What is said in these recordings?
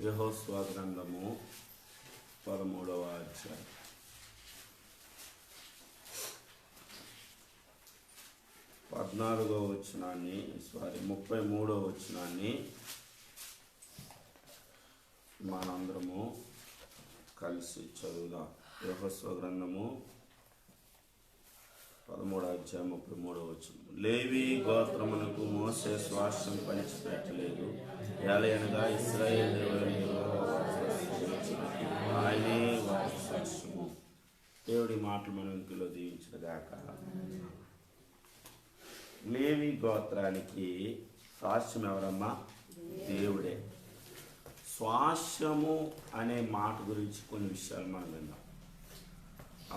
యెహోషువ గ్రంథము 13వ అధ్యాయం. వచనాన్ని 33వ వచనాన్ని మనందరము కలిసి చదువుదాం. యెహోషువ గ్రంథము 13వ అధ్యాయం 33వ వచనం. లేవి గోత్రమునకు మోసే స్వాస్థ్యం పంచిపెట్టలేదు, ఏలయనగా ఇశ్రాయేలు దేవుడైన యెహోవా ఆయనే వారి స్వాస్థ్యము. దేవుడి మాటలు మనం ఇంటిలో దీవించగాక. లేవి గోత్రానికి స్వాస్థ్యం ఎవరమ్మా? దేవుడే. స్వాస్థ్యము అనే మాట గురించి కొన్ని విషయాలు మనం విన్నాం.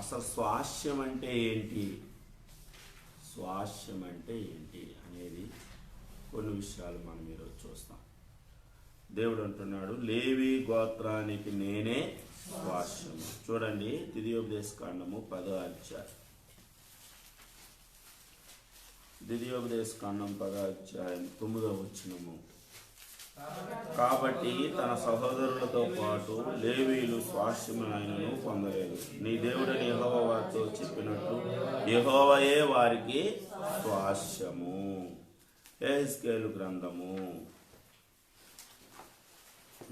అసలు స్వాస్థ్యం అంటే ఏంటి, స్వాస్థ్యం అంటే ఏంటి అనేది కొన్ని విషయాలు మనం ఈరోజు చూస్తాం. దేవుడు అంటున్నాడు, లేవి గోత్రానికి నేనే స్వాస్థ్యము. చూడండి, ద్వితీయోపదేశకాండము 10వ అధ్యాయం. ద్వితీయోపదేశకాండం 10వ అధ్యాయం 9వ వచనము. కాబట్టి తన సహోదరులతో పాటు లేవీయులు స్వాస్థ్యమునైనను పొందలేదు. నీ దేవుడని యెహోవా వారితో చెప్పినట్టు యెహోవాయే వారికి స్వాస్థ్యము. యెహెజ్కేలు గ్రంథము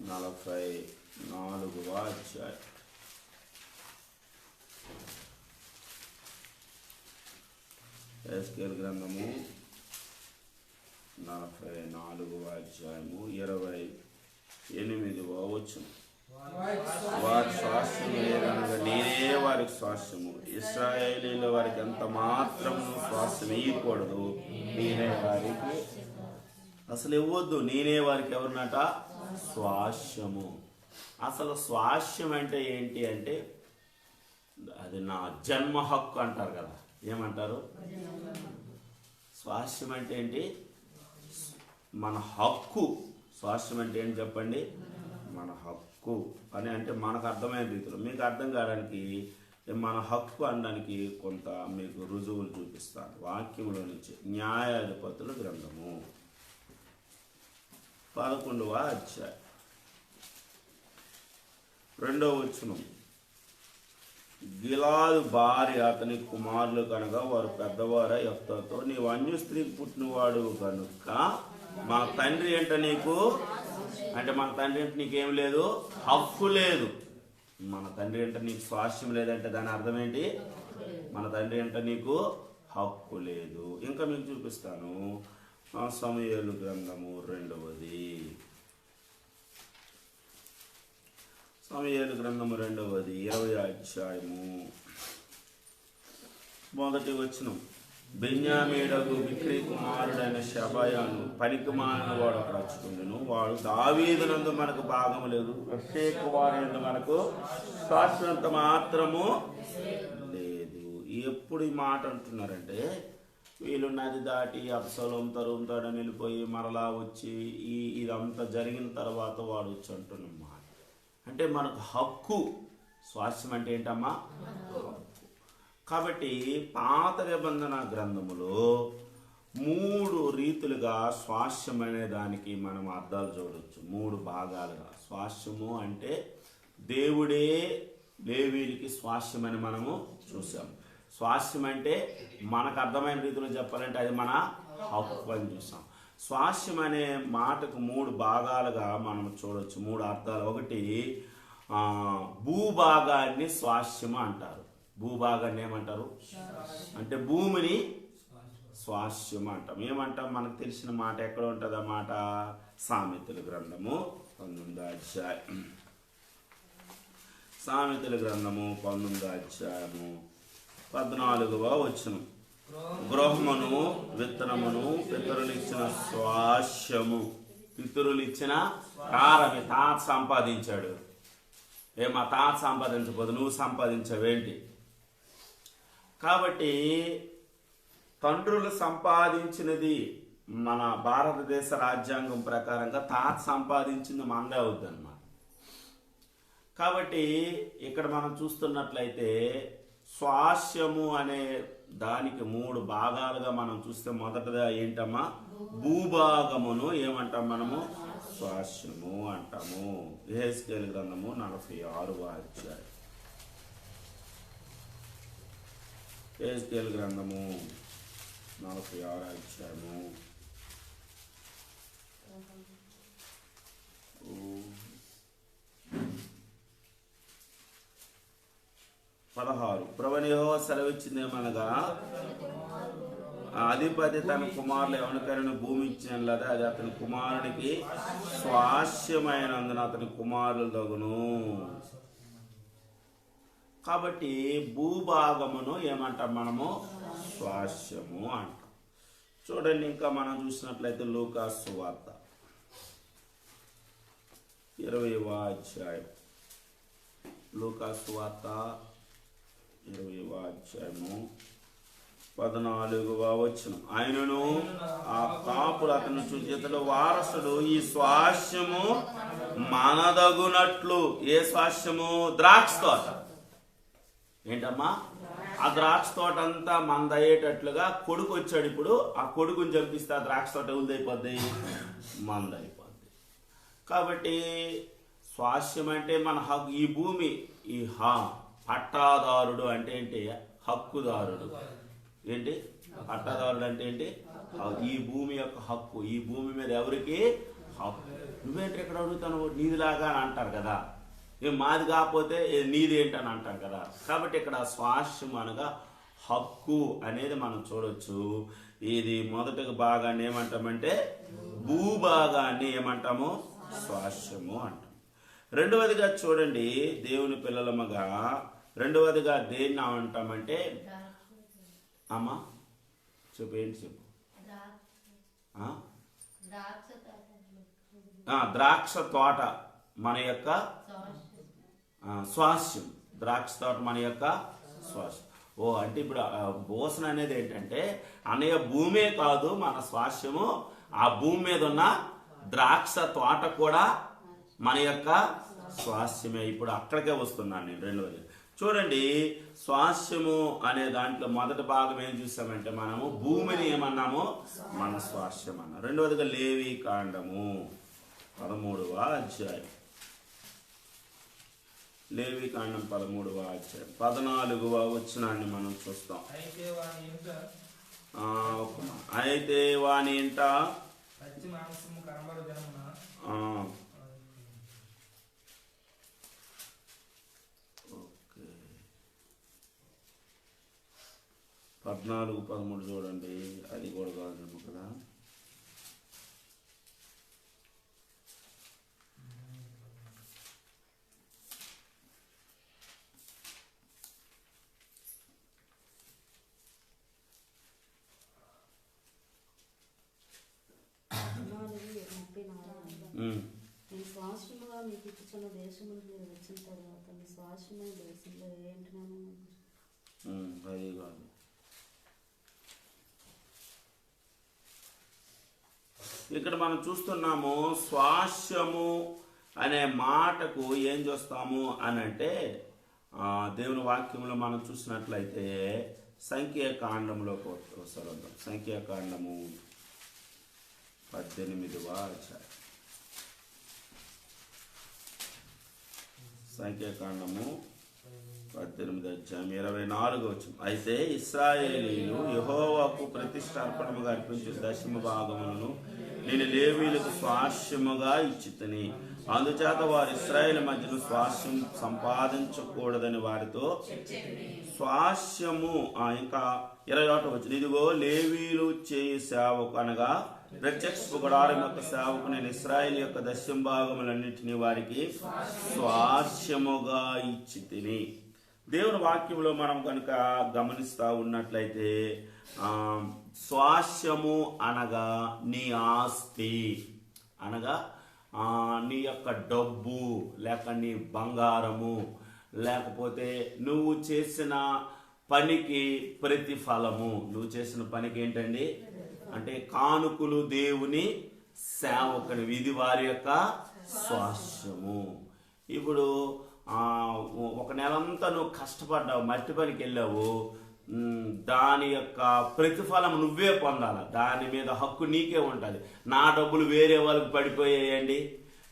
44వ అధ్యాయం. యెహెజ్కేలు గ్రంథము 44వ అధ్యాయము 28వ వచనం. వారి స్వాస్థ్యం లేదనగా నేనే వారికి స్వాస్థ్యము. ఇశ్రాయేలీల వారికి ఎంత మాత్రము స్వాస్థ్యం ఇవ్వకూడదు, నేనే వారికి అసలు ఇవ్వద్దు. నేనే వారికి ఎవరినట? స్వాస్థ్యము. అసలు స్వాస్థ్యం అంటే ఏంటి అంటే అది నా జన్మ హక్కు అంటారు కదా. ఏమంటారు? స్వాస్థ్యం అంటే ఏంటి? మన హక్కు. స్వాస్థ్యం అంటే ఏంటి చెప్పండి? మన హక్కు అని అంటే మనకు అర్థమైన రీతిలో, మీకు అర్థం కావడానికి మన హక్కు అనడానికి కొంత మీకు రుజువులు చూపిస్తాను. వాక్యంలో నుంచి న్యాయాధిపతుల గ్రంథము 11వ అధ్యాయం 2వ వచనం. గిలాదు భార్య అతని కుమారులు కనుక వారు పెద్దవారు యెఫ్తాతో, నీవు అన్య స్త్రీకి పుట్టినవాడు కనుక మా తండ్రి ఏంట నీకు అంటే మన తండ్రి అంటే నీకేం లేదు, హక్కు లేదు. మన తండ్రి అంటే నీకు స్వాస్థ్యం లేదంటే దాని అర్థం ఏంటి? మన తండ్రి అంటే నీకు హక్కు లేదు. ఇంకా మీకు చూపిస్తాను. సమూయేలు గ్రంథము 2వది. సమూయేలు గ్రంథము 2వది 20వ అధ్యాయము 1వ వచనం. బెన్యామీనుకు బిక్రీ కుమారుడైన షెబయాను పనికిమాలిన వాడు అక్కడ వచ్చుకుండును. వాడు దావీదునందు మనకు భాగము లేదు, యెష్షై కుమారుడు మనకు స్వాస్థ్యంత మాత్రము లేదు. ఎప్పుడు ఈ మాట అంటున్నారంటే, వీళ్ళు నది దాటి అబ్షాలోము తరుముతాడని వెళ్ళిపోయి మరలా వచ్చి ఇదంతా జరిగిన తర్వాత వాడు వచ్చి అంటున్నమాట. అంటే మనకు హక్కు. స్వాస్థ్యం అంటే ఏంటమ్మా? కాబట్టి పాత నిబంధన గ్రంథములో 3 రీతులుగా స్వాస్థ్యం అనే దానికి మనం అర్థాలు చూడవచ్చు. 3 భాగాలుగా. స్వాస్థ్యము అంటే దేవుడే లేవీయులకి స్వాస్థ్యం అని మనము చూసాం. స్వాస్థ్యం అంటే మనకు అర్థమైన రీతిలో చెప్పాలంటే అది మన హక్కు అని చూసాం. స్వాస్థ్యం అనే మాటకు 3 భాగాలుగా మనం చూడవచ్చు, 3 అర్థాలు. ఒకటి, భూభాగాన్ని స్వాస్థ్యము అంటారు. భూభాగాన్ని ఏమంటారు అంటే భూమిని స్వాస్థ్యం అంటాం. ఏమంటాం? మనకు తెలిసిన మాట ఎక్కడ ఉంటుంది ఆ మాట? సామెతల గ్రంథము 19వ అధ్యాయం. సామెతల గ్రంథము 19వ అధ్యాయము 14వ వచనం. గృహమును విత్తనమును పితరులు ఇచ్చిన స్వాస్థ్యము. పితరులు ఇచ్చిన కారమి తాత సంపాదించాడు. మా తాత సంపాదించకపోతే నువ్వు సంపాదించవేంటి? కాబట్టి తండ్రులు సంపాదించినది మన భారతదేశ రాజ్యాంగం ప్రకారంగా తాత సంపాదించింది మనదే అవుద్ది అన్నమాట. కాబట్టి ఇక్కడ మనం చూస్తున్నట్లయితే స్వాస్థ్యము అనే దానికి 3 భాగాలుగా మనం చూస్తే మొదటగా ఏంటమ్మా? భూభాగమును ఏమంటాం మనము? స్వాస్యము అంటాము. యెహెజ్కేలు గ్రంథము 46వ అధ్యాయం. యెహెజ్కేలు గ్రంథము 46వ అధ్యాయము 16. ప్రభువైన యెహోవా సెలవిచ్చిందేమనగా, అధిపతి తన కుమారులు ఎవరికైనా భూమి ఇచ్చినట్లయితే అది అతని కుమారునికి స్వాస్యమైనందున అతని కుమారులు తగును. కాబట్టి భూభాగమును ఏమంటాం మనము? స్వాస్యము అంటాం. చూడండి, ఇంకా మనం చూసినట్లయితే లూకా సువార్త 20వ అధ్యాయం. లూకా సువార్త 20వ అధ్యాయము 14వ వచనం. ఆయనను ఆ కాపుడు అతను చూచేతడు వారసుడు ఈ స్వాస్యము మనదగునట్లు. ఏ స్వాస్యము? ద్రాక్ష తోట. ఏంటమ్మా? ఆ ద్రాక్ష తోట అంతా మందయ్యేటట్లుగా కొడుకు వచ్చాడు. ఇప్పుడు ఆ కొడుకుని చంపిస్తే ఆ ద్రాక్ష తోట ఎవరిదైపోద్ది? మందైపోద్ది. కాబట్టి స్వాస్యం అంటే మన హక్కు. ఈ భూమి, ఈ పట్టాదారుడు అంటే ఏంటి? హక్కుదారుడు. ఏంటి పట్టాదారుడు అంటే ఏంటి? ఈ భూమి యొక్క హక్కు. ఈ భూమి మీద ఎవరికి హక్కు? నువ్వేంటి ఎక్కడ అడుగుతాను? నీదిలాగా అని అంటారు కదా. మాది కాకపోతే నీది ఏంటని అంటారు కదా. కాబట్టి ఇక్కడ స్వాస్యం అనగా హక్కు అనేది మనం చూడొచ్చు. ఇది మొదటి భాగాన్ని ఏమంటామంటే భూభాగాన్ని ఏమంటాము? స్వాస్యము అంటాం. రెండవదిగా చూడండి, దేవుని పిల్లలమగా రెండవదిగా దేన్ని అంటామంటే, అమ్మా చెప్పు, ఏంటి చెప్పు? ద్రాక్ష తోట మన యొక్క స్వాస్యం. ద్రాక్ష తోట మన యొక్క స్వాస్యం. అంటే ఇప్పుడు భూషణ అనేది ఏంటంటే అన్నయ్య భూమే కాదు మన స్వాస్యము, ఆ భూమి మీద ఉన్న ద్రాక్ష తోట కూడా మన యొక్క స్వాస్యమే. ఇప్పుడు అక్కడికే వస్తున్నాను నేను. రెండవది చూడండి, స్వాస్యము అనే దాంట్లో మొదటి భాగం ఏం చూసామంటే మనము భూమిని ఏమన్నాము? మన స్వాస్యం అన్నాం. రెండవదిగా లేవి కాండము 13వ అధ్యాయం. లేవి కాండం 13వ అధ్యాయం 14వ వచనాన్ని మనం చూస్తాం. అయితే వాని ఇంట 14-13 చూడండి. అది కూడా కాదు కదా. మీ స్వాస్థ్యముగా మీకు ఇచ్చిన దేశములు మీరు వచ్చిన తర్వాత మీ స్వాస్థ్యమైన దేశంలో ఏంటన్నాము? అది కాదు. ఇక్కడ మనం చూస్తున్నాము స్వాస్యము అనే మాటకు ఏం చూస్తాము అని అంటే, దేవుని వాక్యంలో మనం చూసినట్లయితే సంఖ్యాకాండంలోకి వస్తారు. సంఖ్యాకాండము 18వ అధ్యాయం. సంఖ్యాకాండము 18వ అధ్యాయం 24వ వచనం. అయితే ఇశ్రాయేలీయులు యెహోవాకు ప్రతిష్ఠార్పణముగా అర్పించే దశమ భాగములను నేను లేవీయులకు స్వాస్యముగా ఇచ్చితిని. అందుచేత వారు ఇశ్రాయేలు మధ్యలో స్వాస్యం సంపాదించకూడదని వారితో స్వాస్యము. ఇంకా 21వ వచనం. ఇదిగో లేవీయులు చేయు సేవకు అనగా ప్రత్యక్ష గుడారం యొక్క సేవకు నేను ఇశ్రాయేలు యొక్క దశమ భాగములన్నింటినీ వారికి స్వాస్యముగా ఇచ్చితిని. దేవుని వాక్యంలో మనం కనుక గమనిస్తూ ఉన్నట్లయితే స్వాస్యము అనగా నీ ఆస్తి, అనగా నీ యొక్క డబ్బు, లేక నీ బంగారము, లేకపోతే నువ్వు చేసిన పనికి ప్రతిఫలము. నువ్వు చేసిన పనికి ఏంటండి అంటే కానుకలు దేవుని సేవకుని, ఇది వారి యొక్క స్వాస్యము. ఇప్పుడు ఒక నెలంతా నువ్వు కష్టపడ్డావు, మట్టి పనికి వెళ్ళావు, దాని యొక్క ప్రతిఫలం నువ్వే పొందాలి. దాని మీద హక్కు నీకే ఉంటుంది. నా డబ్బులు వేరే వాళ్ళకి పడిపోయాయండి,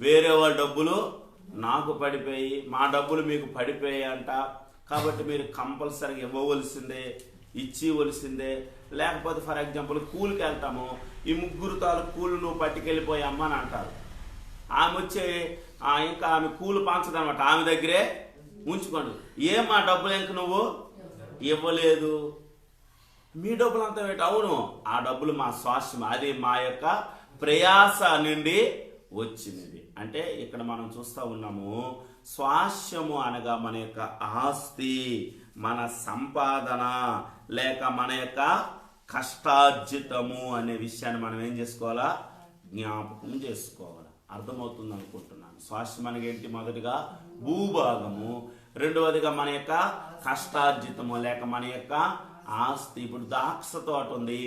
వేరే వాళ్ళ డబ్బులు నాకు పడిపోయి, మా డబ్బులు మీకు పడిపోయాయి అంట. కాబట్టి మీరు కంపల్సరీగా ఇవ్వవలసిందే, ఇచ్చివలసిందే. లేకపోతే ఫర్ ఎగ్జాంపుల్ కూలికి వెళ్తాము, ఈ 3 తాలూకు కూలు నువ్వు పట్టుకెళ్ళిపోయి అమ్మని అంటారు. ఆమె వచ్చి ఇంకా ఆమె కూలు పంచదనమాట, ఆమె దగ్గరే ఉంచుకోండి. మా డబ్బులు ఇంక నువ్వు ఇవ్వలేదు, మీ డబ్బులు అంతా ఏంటి? అవును, ఆ డబ్బులు మా స్వాస్థ్యం, అది మా యొక్క ప్రయాస నుండి వచ్చినది. అంటే ఇక్కడ మనం చూస్తూ ఉన్నాము, స్వాస్థ్యము అనగా మన యొక్క ఆస్తి, మన సంపాదన, లేక మన యొక్క కష్టార్జితము అనే విషయాన్ని మనం ఏం చేసుకోవాలా? జ్ఞాపకం చేసుకోవాలి. అర్థమవుతుంది అనుకుంటున్నాను. స్వాస్థ్యం మనకి ఏంటి? మొదటిగా భూభాగము, రెండవదిగా మన యొక్క కష్టార్జితము లేక మన యొక్క ఆస్తి. ఇప్పుడు ద్రాక్ష తోట ఉంది,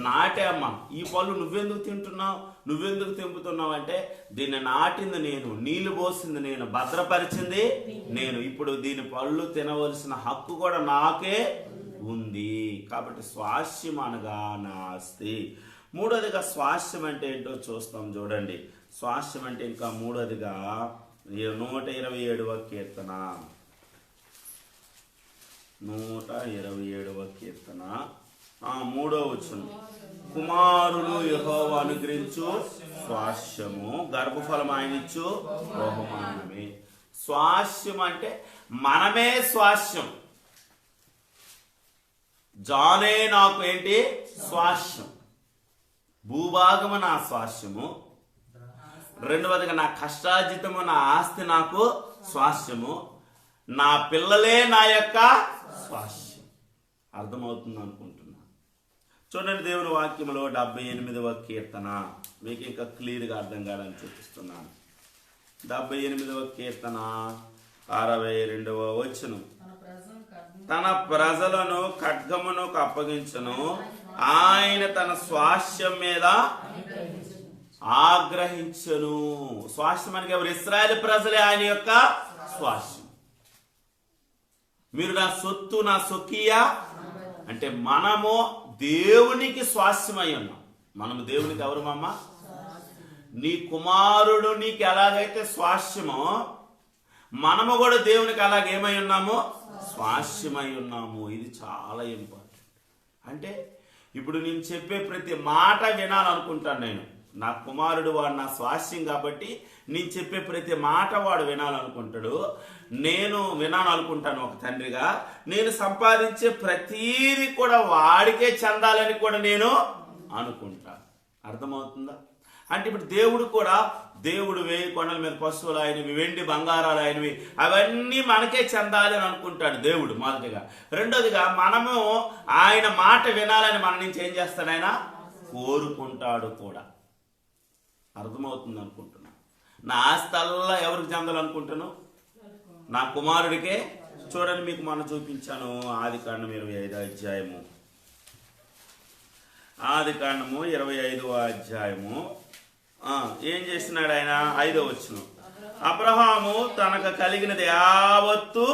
నాటేమ్మా, ఈ పళ్ళు నువ్వెందుకు తింటున్నావు, నువ్వెందుకు తెంపుతున్నావు అంటే, దీన్ని నాటింది నేను, నీళ్లు పోసింది నేను, భద్రపరిచింది నేను, ఇప్పుడు దీని పళ్ళు తినవలసిన హక్కు కూడా నాకే ఉంది. కాబట్టి స్వాస్థ్యం అనగా నా ఆస్తి. మూడోదిగా స్వాస్థ్యం అంటే ఏంటో చూస్తాం చూడండి. స్వాస్థ్యం అంటే ఇంకా మూడోదిగా 127వ కీర్తన 127వ కీర్తన 3వ వచనం, కుమారులు యెహోవా అనుగ్రహించు స్వాస్థ్యము, గర్భఫలం ఆయనిచ్చు బహుమానమే. స్వాస్థ్యం అంటే మనమే స్వాస్థ్యం. జానే నాకు ఏంటి? స్వాస్థ్యం. భూభాగము నా స్వాస్థ్యము, రెండవదిగా నా కష్టార్జితము, నా ఆస్తి నాకు స్వాస్థ్యము, నా పిల్లలే నా యొక్క స్వాస్థ్యం. అర్థమవుతుంది అనుకుంటున్నా. చూడండి, దేవుని వాక్యంలో 78వ కీర్తన, మీకు ఇంకా క్లియర్గా అర్థం కాదని చూపిస్తున్నాను. 78వ కీర్తన 62వ వచనం, తన ప్రజలను ఖడ్గమునకు అప్పగించును, ఆయన తన స్వాస్థ్యం మీద ఆగ్రహించను. స్వాస్థ్యం మనకి ఎవరు? ఇశ్రాయేలు ప్రజలే ఆయన యొక్క స్వాస్థ్యం. మీరు నా సొత్తు, నా సొక్కియా అంటే మనము దేవునికి స్వాస్థ్యమై ఉన్నాం. మనము దేవునికి ఎవరు మమ్మ? నీ కుమారుడు నీకు ఎలాగైతే స్వాస్థ్యమో, మనము కూడా దేవునికి అలాగేమై ఉన్నాము? స్వాస్థ్యమై ఉన్నాము. ఇది చాలా ఇంపార్టెంట్. అంటే ఇప్పుడు నేను చెప్పే ప్రతి మాట వినాలనుకుంటాను నేను. నా కుమారుడు వాడు నా స్వాస్థ్యం కాబట్టి నేను చెప్పే ప్రతి మాట వాడు వినాలనుకుంటాడు, నేను వినాలనుకుంటాను. ఒక తండ్రిగా నేను సంపాదించే ప్రతీది కూడా వాడికే చెందాలని కూడా నేను అనుకుంటాను. అర్థమవుతుందా? అంటే ఇప్పుడు దేవుడు కూడా, దేవుడు 1000 కొండల మీద పశువులు ఆయనవి, వెండి బంగారాలు ఆయనవి, అవన్నీ మనకే చెందాలి అని అనుకుంటాడు దేవుడు మొదటిగా. రెండోదిగా మనము ఆయన మాట వినాలని మన నుంచి ఏం చేస్తాడు? ఆయన కోరుకుంటాడు కూడా. అర్థమవుతుంది అనుకుంటున్నా. నా ఆస్తల్లా ఎవరికి చెందాలనుకుంటాను? నా కుమారుడికే. చూడండి, మీకు మొన్న చూపించాను ఆదికాండం 25వ అధ్యాయము. ఆదికాండము 25వ అధ్యాయము ఏం చేస్తున్నాడు ఆయన? 5వ వచనం, అబ్రహాము తనకు కలిగినది యావత్తు,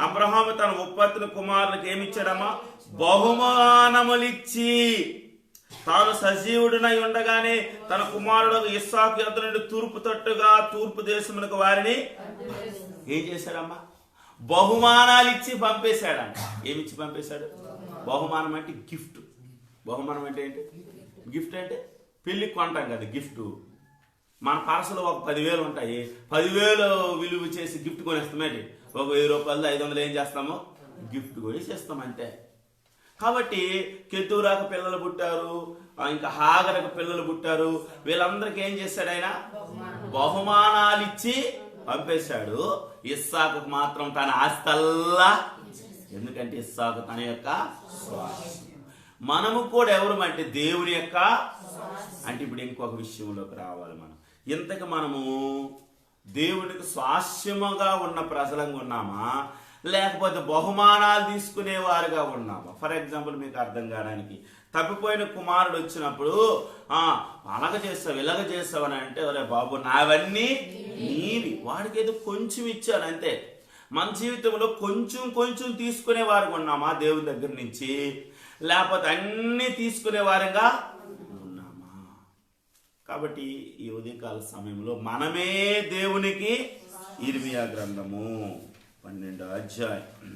అబ్రహాము తన ఉత్పత్తుల కుమారులకు ఏమిచ్చాడమ్మా? బహుమానములిచ్చి, తాను సజీవుడినై ఉండగానే తన కుమారుడు ఇస్సాకు యొద్ద నుండి తూర్పు తట్టుగా తూర్పు దేశమునకు వారిని ఏం చేశాడమ్మా? బహుమానాలు ఇచ్చి పంపేశాడంట. ఏమిచ్చి పంపేశాడు? బహుమానం అంటే గిఫ్ట్. బహుమానం అంటే ఏంటి? గిఫ్ట్ అంటే పెళ్లికి కొంటాం కదా గిఫ్ట్. మన పర్సులో ఒక 10,000 ఉంటాయి, 10,000 విలువ చేసి గిఫ్ట్ కొనేస్తామేంటి? ఒక 1000 రూపాయలు 500 ఏం చేస్తాము? గిఫ్ట్ కొనేసేస్తాం అంతే. కాబట్టి కెతూరాకు పిల్లలు పుట్టారు, ఇంకా హాగరకు పిల్లలు పుట్టారు. వీళ్ళందరికీ ఏం చేశాడు ఆయన? బహుమానాలు ఇచ్చి పంపేశాడు. ఇస్సాకు మాత్రం తన ఆస్తల్లా, ఎందుకంటే ఇస్సాకు తన యొక్క స్వాస్థ్యం. మనము కూడా ఎవరు అంటే దేవుని యొక్క. అంటే ఇప్పుడు ఇంకొక విషయంలోకి రావాలి మనం. ఇంతకు మనము దేవునికి స్వాస్థ్యముగా ఉన్న ప్రజలంగా ఉన్నామా, లేకపోతే బహుమానాలు తీసుకునేవారుగా ఉన్నామా? ఫర్ ఎగ్జాంపుల్ మీకు అర్థం కావడానికి, తప్పిపోయిన కుమారుడు వచ్చినప్పుడు అలాగ చేస్తావు ఇలాగ చేస్తావు అని అంటే, ఒరే బాబు నావన్నీ నీవి, వాడికి ఏదో కొంచెం ఇచ్చాను అంతే. మన జీవితంలో కొంచెం కొంచెం తీసుకునే వారుగా ఉన్నామా దేవుని దగ్గర నుంచి, లేకపోతే అన్నీ తీసుకునే వారంగా ఉన్నామా? కాబట్టి ఈ ఉదయకాల సమయంలో మనమే దేవునికి, ఇర్మియా గ్రంథము 12వ అధ్యాయం,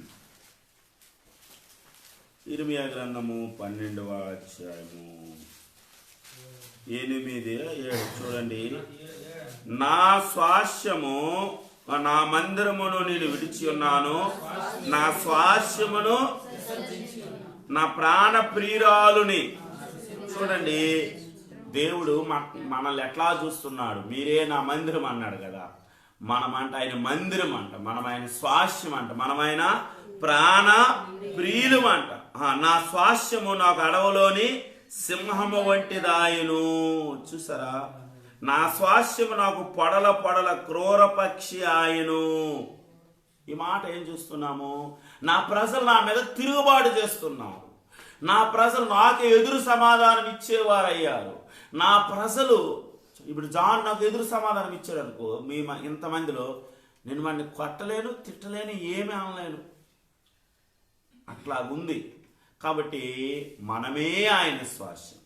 ఇర్మియా గ్రంథము 12వ అధ్యాయము 8-7 చూడండి. నా స్వాస్యము నా మందిరమును నేను విడిచి ఉన్నాను, నా స్వాస్యమును నా ప్రాణ ప్రియురాలుని. చూడండి, దేవుడు మనల్ని ఎట్లా చూస్తున్నాడు. మీరే నా మందిరం అన్నాడు కదా. మనమంట ఆయన మందిరం అంట, మనం ఆయన స్వాస్యం అంట, మనమైన ప్రాణ ప్రియులమంట. నా స్వాస్యము నాకు అడవులోని సింహము వంటిదాయను. చూసారా, నా స్వాస్యము నాకు పొడల పొడల క్రూర పక్షి ఆయను. ఈ మాట ఏం చూస్తున్నాము? నా ప్రజలు నా మీద తిరుగుబాటు చేస్తున్నారు, నా ప్రజలు నాకు ఎదురు సమాధానం ఇచ్చేవారయ్యారు. నా ప్రజలు ఇప్పుడు జాన్ నాకు ఎదురు సమాధానం ఇచ్చాడు అనుకో, మీ ఇంతమందిలో నేను వాడిని కొట్టలేను, తిట్టలేను, ఏమీ అనలేను, అట్లాగుంది. కాబట్టి మనమే ఆయన స్వాస్యం.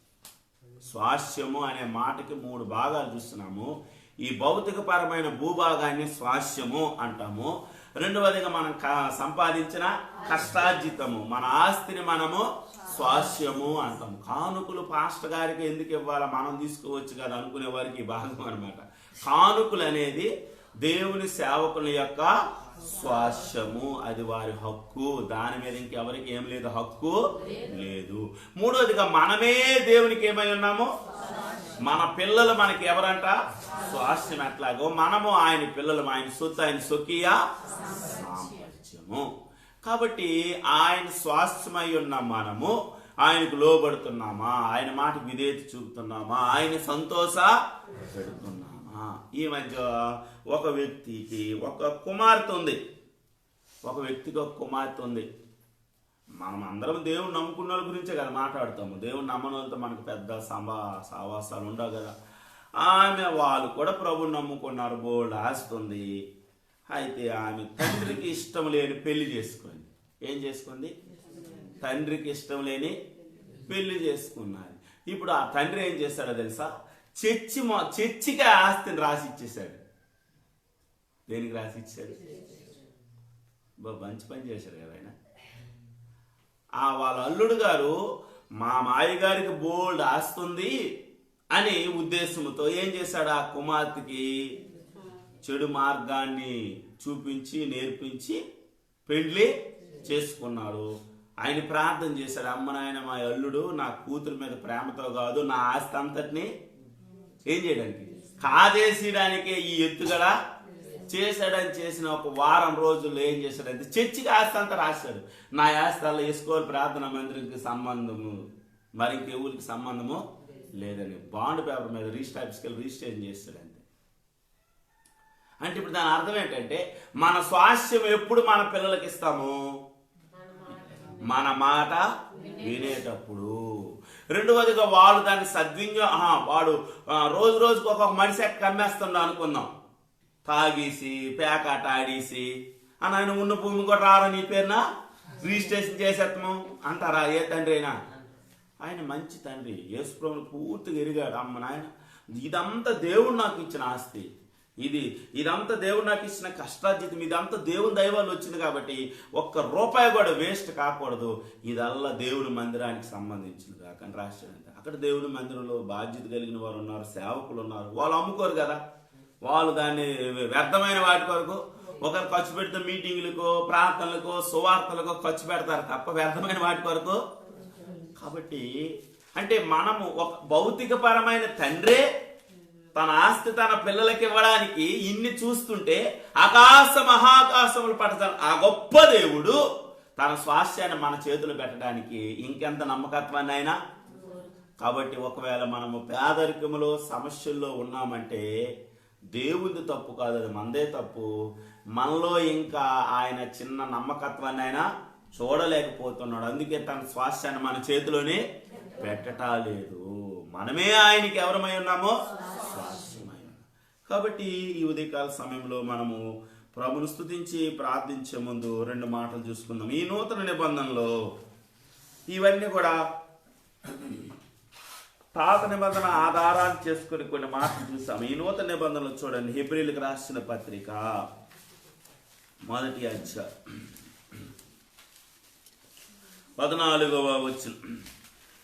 స్వాస్యము అనే మాటకి 3 భాగాలు చూస్తున్నాము. ఈ భౌతికపరమైన భూభాగాన్ని స్వాస్యము అంటాము. రెండవదిగా మనం సంపాదించిన కష్టార్జితము, మన ఆస్తిని మనము స్వాస్యము అంటాము. కానుకలు పాస్టర్ గారికి ఎందుకు ఇవ్వాలా, మనం తీసుకోవచ్చు కదా అనుకునే వారికి భాగం అనమాట. కానుకలు అనేది దేవుని సేవకుల యొక్క స్వాస్యము, అది వారి హక్కు. దాని మీద ఇంకెవరికి ఏం లేదు, హక్కు లేదు. మూడవదిగా మనమే దేవునికి ఏమై ఉన్నాము, మన పిల్లలు మనకి ఎవరంట, స్వాస్యం. ఎట్లాగో మనము ఆయన పిల్లలు, ఆయన సొత్తు, ఆయన స్వకీయ సామ్రాజ్యము. కాబట్టి ఆయన స్వాస్యమై ఉన్న మనము ఆయనకు లోబడుతున్నామా, ఆయన మాటకు విధేయత చూపుతున్నామా, ఆయన సంతోష పెడుతున్నామా? ఈ మధ్య ఒక వ్యక్తికి ఒక కుమార్తె ఉంది, ఒక వ్యక్తికి ఒక కుమార్తె ఉంది. మనం అందరం దేవుని నమ్ముకున్న వాళ్ళ గురించే కదా మాట్లాడతాము. దేవుని నమ్మని వాళ్ళతో మనకు పెద్ద సావాసాలు ఉండవు కదా. వాళ్ళు కూడా ప్రభుని నమ్ముకున్నారు, బోల్డ్ ఆస్తుంది. అయితే ఆమె తండ్రికి ఇష్టం లేని పెళ్లి చేసుకుంది. ఏం చేసుకుంది? తండ్రికి ఇష్టం లేని పెళ్లి చేసుకున్నది. ఇప్పుడు ఆ తండ్రి ఏం చేశాడో తెలుసా? చర్చికి ఆస్తిని రాసి ఇచ్చేశాడు. దేనికి రాసి ఇచ్చాడు? మంచి పని చేశాడు కదా ఆయన. వాళ్ళ అల్లుడు గారు మా మాయ గారికి బోల్డ్ ఆస్తుంది అని ఉద్దేశంతో ఏం చేశాడు? ఆ కుమార్తెకి చెడు మార్గాన్ని చూపించి నేర్పించి పెళ్లి చేసుకున్నాడు. ఆయన ప్రార్థన చేశాడు, అమ్మ నాయన మా అల్లుడు నా కూతురు మీద ప్రేమతో కాదు నా ఆస్తి అంతటిని ఏం చేయడానికి, కాదేసేయడానికే ఈ ఎత్తుగడ చేశాడని చేసిన ఒక వారం రోజుల్లో ఏం చేశాడంటే చర్చికి ఆస్తి అంతా రాశాడు. నా ఆస్తి అలా వేసుకోవాలి, ప్రార్థన మందిరికి సంబంధము మరి ఇంకెవరికి సంబంధము లేదని బాండ్ పేపర్ మీద రిజిస్ట్రేషన్ చేస్తాడు అంతే. అంటే ఇప్పుడు దాని అర్థం ఏంటంటే మన స్వాస్యం ఎప్పుడు మన పిల్లలకి ఇస్తాము? మన మాట వినేటప్పుడు. రెండవదిగా వాళ్ళు దాన్ని వాడు రోజు రోజుకు ఒక్కొక్క మనిషి కమ్మేస్తుండ అనుకుందాం, తాగేసి పేకాట ఆడేసి ఆయన ఉన్న భూమి కూడా రారా నీ పేరున రిజిస్ట్రేషన్ చేసేస్తాము అంటారా? ఏ తండ్రి అయినా ఆయన మంచి తండ్రి, యేసుప్రభువుని పూర్తిగా ఎరిగాడు. అమ్మ నాయన ఇదంతా దేవుడు నాకు ఇచ్చిన ఆస్తి, ఇదంతా దేవుడు నాకు ఇచ్చిన కష్టార్జితం, ఇదంతా దేవుని దైవాలు వచ్చింది కాబట్టి ఒక్క రూపాయి కూడా వేస్ట్ కాకూడదు, ఇదల్లా దేవుని మందిరానికి సంబంధించింది కాకని రాశాడంట. అక్కడ దేవుని మందిరంలో బాధ్యత కలిగిన వారు ఉన్నారు, సేవకులు ఉన్నారు. వాళ్ళు అమ్ముకోరు కదా, వాళ్ళు దాన్ని వ్యర్థమైన వాటి కొరకు ఒకరు ఖర్చు పెడితే మీటింగులకో ప్రార్థనలకో సువార్తలకో ఖర్చు పెడతారు తప్ప వ్యర్థమైన వాటి కొరకు. కాబట్టి అంటే మనము ఒక భౌతికపరమైన తండ్రే తన ఆస్తి తన పిల్లలకి ఇవ్వడానికి ఇన్ని చూస్తుంటే ఆకాశ మహాకాశములు పడతాను ఆ గొప్ప దేవుడు తన స్వాస్యాన్ని మన చేతులు పెట్టడానికి ఇంకెంత నమ్మకత్వాన్ని అయినా. కాబట్టి ఒకవేళ మనము పేదరికములో సమస్యల్లో ఉన్నామంటే దేవుడి తప్పు కాదు, అది మనదే తప్పు. మనలో ఇంకా ఆయన చిన్న నమ్మకత్వాన్ని ఆయన చూడలేకపోతున్నాడు. అందుకే తన స్వాస్యాన్ని మన చేతిలోనే పెట్టలేదు. మనమే ఆయనకి ఎవరమై ఉన్నామో స్వాస్యమై ఉన్నాం. కాబట్టి ఈ ఉదయకాల సమయంలో మనము ప్రభుని స్తుతించి ప్రార్థించే ముందు 2 మాటలు చూసుకుందాం. ఈ నూతన నిబంధనలో ఇవన్నీ కూడా పాత నిబంధన ఆధారాలు చేసుకుని కొన్ని మాటలు చూసాం. ఈ నూతన నిబంధనలు చూడండి, హెబ్రీయులకు రాసిన పత్రిక 1వ అధ్యాయం 14వ వచనం.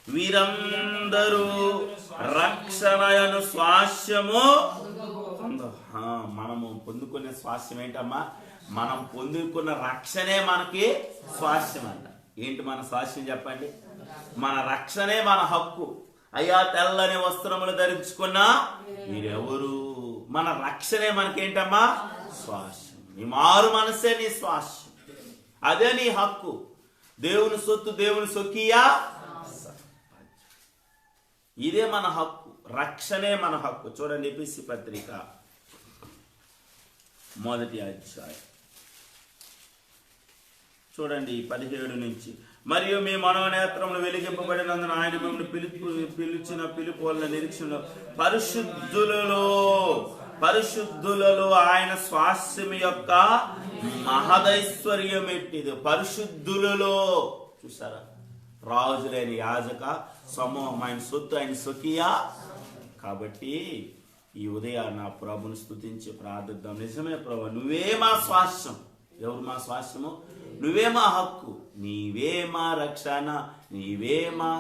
వీరందరూ రక్షణయను స్వాస్యము మనము పొందుకునే స్వాస్యం ఏంటమ్మా? మనం పొందుకున్న రక్షణే మనకి స్వాస్యం అంట. ఏంటి మన స్వాస్యం చెప్పండి? మన రక్షణే మన హక్కు. అయ్యా తెల్లని వస్త్రములు ధరించుకున్నా మీరెవరు? మన రక్షణే మనకేంటమ్మా? స్వాస్యం. నీ మారు మనసే నీ స్వాస్యం, అదే నీ హక్కు. దేవుని సొత్తు దేవుని సొక్కియా, ఇదే మన హక్కు. రక్షణే మన హక్కు. చూడండి ఎఫెసీ పత్రిక 1వ అధ్యాయం చూడండి 17 నుంచి. మరియు మీ మనోనేత్రములు వెలిగింపబడినందున ఆయన మిమ్మల్ని పిలిచిన పిలుపుల నిరీక్షణ పరిశుద్ధులలో ఆయన స్వాస్యం యొక్క మహదైశ్వర్యం ఎట్టిది. పరిశుద్ధులలో చూసారా? రాజులైన యాజక సమూహం ఆయన సొత్తు, ఆయన సొకియా. కాబట్టి ఈ ఉదయాన్న ప్రభుని స్తుతించి ప్రార్థిద్దాం. నిజమే ప్రభు, నువ్వే మా స్వాస్యం. ఎవరు మా స్వాస్యము? నువ్వే మా హక్కు, నీవే మా రక్షణ, నీవే మా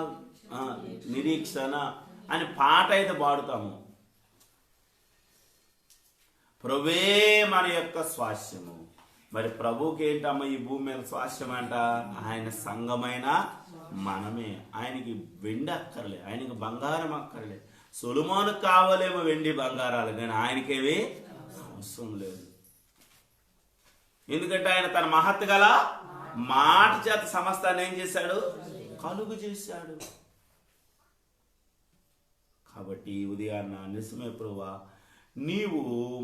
నిరీక్షణ అని పాట అయితే పాడుతాము. ప్రభువే మన యొక్క స్వాస్యము. మరి ప్రభుకి ఏంటమ్మా ఈ భూమి మీద స్వాస్యం అంట? ఆయన సంఘమైన మనమే. ఆయనకి వెండి అక్కర్లే, ఆయనకి బంగారం అక్కర్లే. సొలొమోనుకు కావాలేమో వెండి బంగారాలు, కానీ ఆయనకేవి అవసరం లేదు. ఎందుకంటే ఆయన తన మహత్తు గల మాట చేత సమస్తాన్ని ఏం చేశాడు? కలుగు చేశాడు. కాబట్టి ఉదయాన్న నిజమే ప్రభువా, నీవు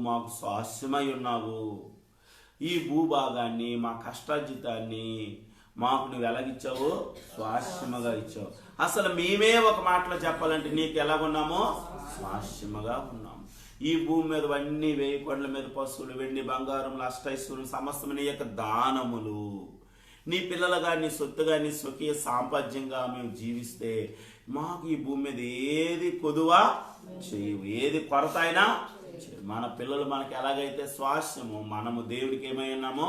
మాకు స్వాస్యమై ఉన్నావు. ఈ భూభాగాన్ని, మా కష్టార్జితాన్ని మాకు నువ్వు ఎలాగిచ్చావు? స్వాస్యముగా ఇచ్చావు. అసలు మేమే ఒక మాటలో చెప్పాలంటే నీకు ఎలాగున్నామో స్వాస్యముగా ఉన్నాము. ఈ భూమి మీద అన్ని 1000 కొండల మీద పశువులు, వెండి బంగారములు, అష్టైశ్వర్యులు సమస్తము నీ యొక్క దానములు. నీ పిల్లలుగా, నీ సొత్తుగా, నీ స్వకీయ సాంపాద్యంగా మేము జీవిస్తే మాకు ఈ భూమి మీద ఏది కొదువా చేయవు, ఏది కొరత అయినా. మన పిల్లలు మనకి ఎలాగైతే స్వాస్యము, మనము దేవుడికి ఏమై ఉన్నామో.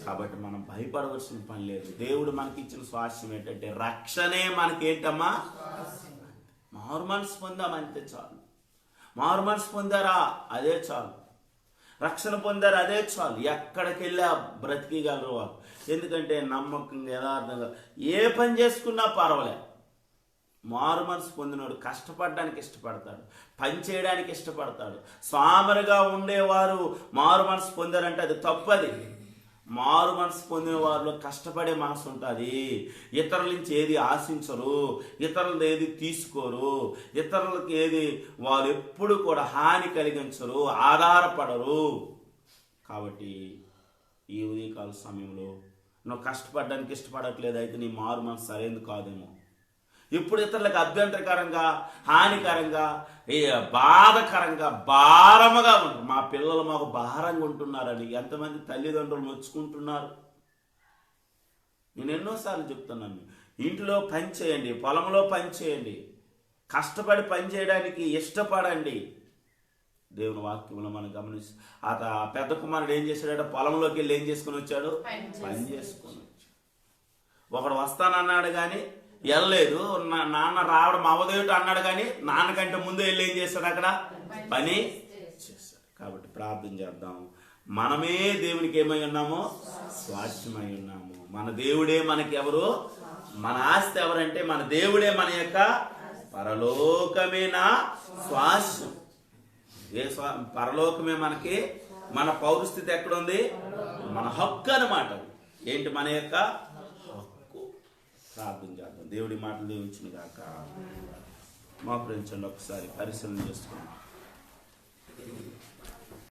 కాబట్టి మనం భయపడవలసిన పని లేదు. దేవుడు మనకి ఇచ్చిన స్వాస్యం ఏంటంటే రక్షణే మనకేంటమ్మా? మారు మనసు పొందామంతే చాలు. మారు మనసు పొందారా? అదే చాలు. రక్షణ పొందారు? అదే చాలు. ఎక్కడికి వెళ్ళా బ్రతికిగలరు వాళ్ళు. ఎందుకంటే నమ్మకంగా, యథార్థంగా ఏ పని చేసుకున్నా పర్వాలే. మారు మనసు పొందినోడు కష్టపడడానికి ఇష్టపడతాడు, పని చేయడానికి ఇష్టపడతాడు. స్వామరుగా ఉండేవారు మారు మనసు పొందారంటే అది తప్పది. మారు మనసు పొందిన వారిలో కష్టపడే మనసు ఉంటుంది. ఇతరుల నుంచి ఏది ఆశించరు, ఇతరులది ఏది తీసుకోరు, ఇతరులకి ఏది వాళ్ళు ఎప్పుడు కూడా హాని కలిగించరు, ఆధారపడరు. కాబట్టి ఈ ఉదయకాల సమయంలో నువ్వు కష్టపడడానికి ఇష్టపడట్లేదు, అయితే నీ మారు మనసు సరైనది కాదేమో. ఇప్పుడు ఇతరులకు అభ్యంతరకరంగా, హానికరంగా, బాధకరంగా, భారముగా ఉంటుంది. మా పిల్లలు మాకు భారంగా ఉంటున్నారని ఎంతమంది తల్లిదండ్రులు మెచ్చుకుంటున్నారు. నేను ఎన్నోసార్లు చెప్తున్నాను, ఇంట్లో పని చేయండి, పొలంలో పని చేయండి, కష్టపడి పని చేయడానికి ఇష్టపడండి. దేవుని వాక్యంలో మనం గమనిస్తే ఆ పెద్ద కుమారుడు ఏం చేశాడంటే పొలంలోకి వెళ్ళి ఏం చేసుకుని వచ్చాడు? పని చేసుకొని వచ్చాడు. ఒకడు వస్తానన్నాడు కానీ వెళ్ళలేదు. నాన్న రావడం అవదేమిటి అన్నాడు కానీ నాన్నకంటే ముందు వెళ్ళి ఏం చేశాడు? అక్కడ పని చేశాడు. కాబట్టి ప్రార్థన చేద్దాం. మనమే దేవునికి ఏమై ఉన్నామో? స్వాస్యమై ఉన్నాము. మన దేవుడే మనకి ఎవరు? మన ఆస్తి ఎవరంటే మన దేవుడే మన యొక్క పరలోకమే నా స్వాస్యం. పరలోకమే మనకి, మన పౌరస్థితి ఎక్కడుంది? మన హక్కు అన్నమాట. ఏంటి? మన యొక్క హక్కు. ప్రార్థన చేద్దాం. దేవుడి మాటలు దీవించును గాక. మా ప్రేమించండి, ఒకసారి పరిశీలన చేసుకుందాం.